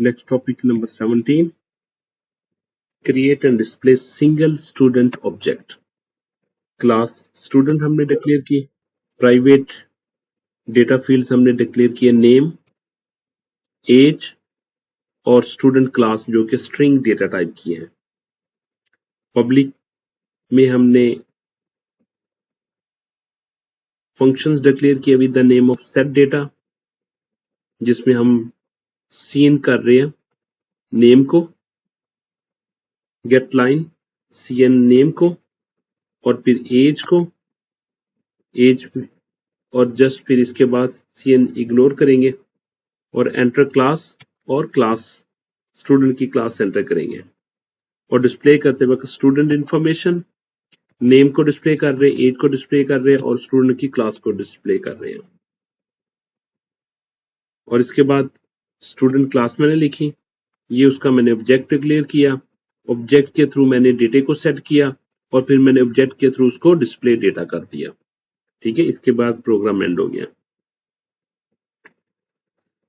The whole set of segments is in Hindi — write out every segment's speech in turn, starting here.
Next topic number 17, create and display single student object. Class student हमने डिक्लेयर की, प्राइवेट डेटा फील्ड्स हमने डिक्लेयर किए नेम, एज और स्टूडेंट क्लास जो कि स्ट्रिंग डेटा टाइप की है। पब्लिक में हमने फंक्शंस डिक्लेयर किए with the name of set data, जिसमें हम सीन कर रहे हैं नेम को, गेट लाइन cn नेम को और फिर एज को, एज और जस्ट फिर इसके बाद cn इग्नोर करेंगे और एंटर क्लास और क्लास स्टूडेंट की क्लास एंटर करेंगे और डिस्प्ले करते वक्त स्टूडेंट इंफॉर्मेशन नेम को डिस्प्ले कर रहे हैं, एज को डिस्प्ले कर रहे हैं और स्टूडेंट की क्लास को डिस्प्ले कर रहे हैं। और इसके बाद स्टूडेंट क्लास मैंने लिखी, ये उसका मैंने ऑब्जेक्ट डिक्लेयर किया, ऑब्जेक्ट के थ्रू मैंने डेटा को सेट किया और फिर मैंने ऑब्जेक्ट के थ्रू उसको डिस्प्ले डेटा कर दिया। ठीक है, इसके बाद प्रोग्राम एंड हो गया।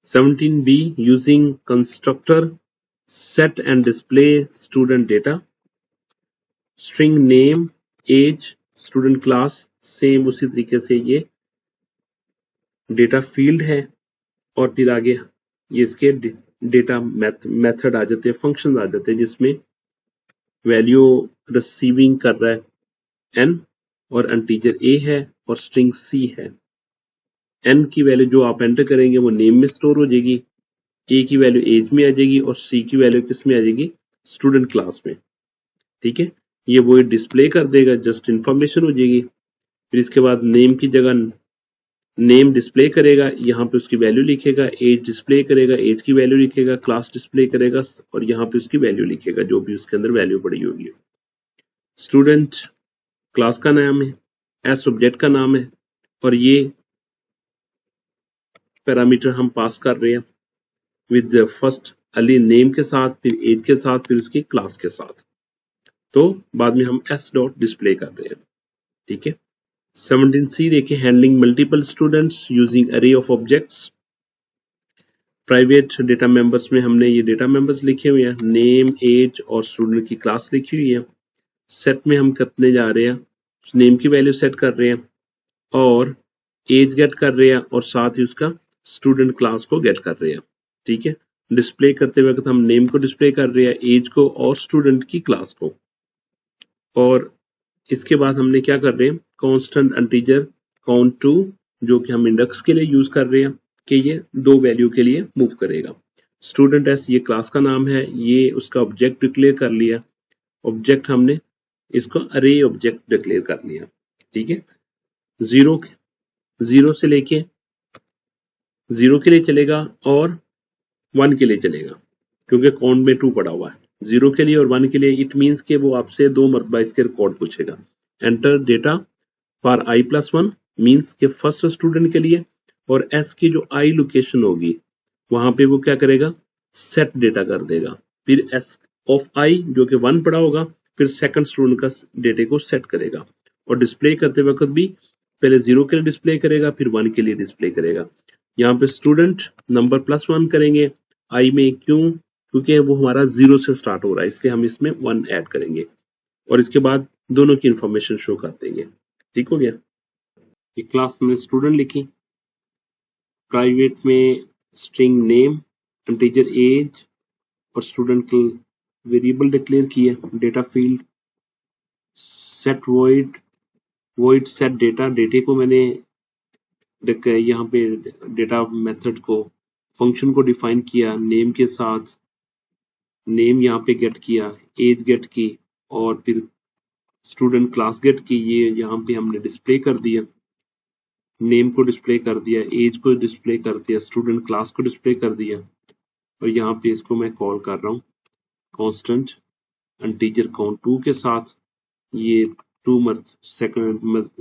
17b using constructor set and display student data, string name as student class, same उसी तरीके से ये डेटा फील्ड है और फिर आगे ये इसके डेटा मेथड आ जाते हैं, फंक्शन आ जाते हैं जिसमें वैल्यू रिसीविंग कर रहा है n और इंटीजर a है और स्ट्रिंग c है। n की वैल्यू जो आप एंटर करेंगे वो नेम में स्टोर हो जाएगी, a की वैल्यू एज में आ जाएगी और c की वैल्यू किस में आ जाएगी, स्टूडेंट क्लास में। ठीक है, ये वो डिस्प्ले कर देगा, जस्ट इंफॉर्मेशन हो जाएगी। फिर इसके बाद नेम की जगह नेम डिस्प्ले करेगा, यहाँ पे उसकी वैल्यू लिखेगा, एज डिस्प्ले करेगा, एज की वैल्यू लिखेगा, क्लास डिस्प्ले करेगा और यहाँ पे उसकी वैल्यू लिखेगा जो भी उसके अंदर वैल्यू पड़ी होगी। स्टूडेंट क्लास का नाम है, एस ऑब्जेक्ट का नाम है और ये पैरामीटर हम पास कर रहे हैं विद फर्स्ट अली नेम के साथ, फिर एज के साथ, फिर उसकी क्लास के साथ। तो बाद में हम एस डॉट डिस्प्ले कर रहे हैं। ठीक है, 17c देखिए, हैंडलिंग मल्टीपल स्टूडेंट्स यूजिंग अरे of objects. Private data members में हमने ये डेटा मेंबर्स लिखे हुए हैं, नेम एज और स्टूडेंट की क्लास लिखी हुई है। सेट में हम करने जा रहे हैं, नेम की वैल्यू सेट कर रहे हैं और एज गेट कर रहे हैं और साथ ही उसका स्टूडेंट क्लास को गेट कर रहे हैं। ठीक है, डिस्प्ले करते वक्त हम नेम को डिस्प्ले कर रहे हैं, एज को और स्टूडेंट की क्लास को। और इसके बाद हमने क्या कर रहे हैं, कांस्टेंट इंटीजर काउंट टू जो कि हम इंडेक्स के लिए यूज कर रहे हैं कि ये दो वैल्यू के लिए मूव करेगा। स्टूडेंट एस ये क्लास का नाम है, ये उसका ऑब्जेक्ट डिक्लेयर कर लिया, ऑब्जेक्ट हमने इसको अरे ऑब्जेक्ट डिक्लेयर कर लिया। ठीक है, जीरो से लेके 0 के लिए चलेगा और 1 के लिए चलेगा क्योंकि काउंट में 2 पड़ा हुआ है। 0 के लिए और 1 के लिए इट मींस कि वो आपसे 2 मरतबा इसके रिकॉर्ड पूछेगा। Enter data for i+1 means के फर्स्ट स्टूडेंट के लिए, और s की जो i लोकेशन होगी वहां पे वो क्या करेगा, सेट डेटा कर देगा। फिर s ऑफ i जो कि 1 पड़ा होगा, फिर सेकंड स्टूडेंट का डेटे को सेट करेगा और डिस्प्ले करते वक्त भी पहले 0 के लिए डिस्प्ले करेगा, फिर 1 के लिए डिस्प्ले करेगा। यहाँ पे स्टूडेंट नंबर +1 करेंगे, i में क्यों, क्योंकि वो हमारा 0 से स्टार्ट हो रहा है इसलिए हम इसमें 1 ऐड करेंगे और इसके बाद दोनों की इंफॉर्मेशन शो कर देंगे। ठीक हो गया, ये क्लास में स्टूडेंट लिखी, प्राइवेट में स्ट्रिंग नेम, इंटीजर एज और स्टूडेंट की वेरिएबल डिक्लेयर किए, data field set void set data, data को मैंने यहाँ पे डेटा मेथड को फंक्शन को डिफाइन किया, नेम के साथ नेम यहाँ पे गेट किया, एज गेट की और फिर स्टूडेंट क्लास गेट की, ये यहाँ पे हमने डिस्प्ले कर दिया, नेम को डिस्प्ले कर दिया, एज को डिस्प्ले कर दिया, स्टूडेंट क्लास को डिस्प्ले कर दिया और यहाँ पे इसको मैं कॉल कर रहा हूँ कांस्टेंट इंटीजर काउंट 2 के साथ। ये 2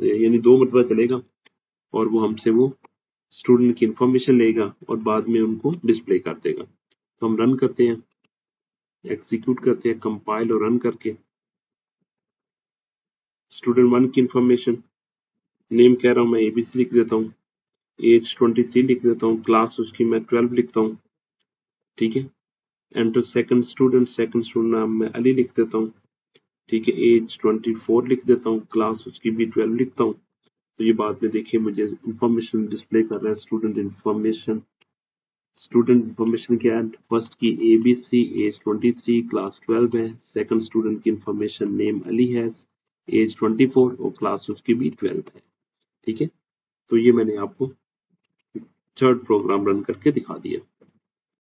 यानी 2 मरतबा चलेगा और वो हमसे वो स्टूडेंट की इंफॉर्मेशन लेगा और बाद में उनको डिस्प्ले कर देगा। तो हम रन करते हैं, एग्जीक्यूट करते हैं, कंपाइल और रन करके स्टूडेंट 1 की इंफॉर्मेशन, नेम कह रहा हूँ मैं ABC लिख देता हूँ, एज 23 लिख देता हूँ, क्लास उसकी मैं 12 लिखता हूँ। ठीक है, एंटर सेकंड स्टूडेंट नाम मैं अली लिख देता हूँ, ठीक है। एज 24 लिख देता हूँ, क्लास उसकी भी 12 लिखता हूँ। तो ये बाद में देखिए मुझे इंफॉर्मेशन डिस्प्ले कर रहा है, स्टूडेंट इंफॉर्मेशन क्या है, फर्स्ट की ABC, एज 23, क्लास 12 है। सेकंड स्टूडेंट की इंफॉर्मेशन नेम अली है, एज 24 और क्लास उसकी भी 12 है, ठीक है। तो ये मैंने आपको थर्ड प्रोग्राम रन करके दिखा दिया।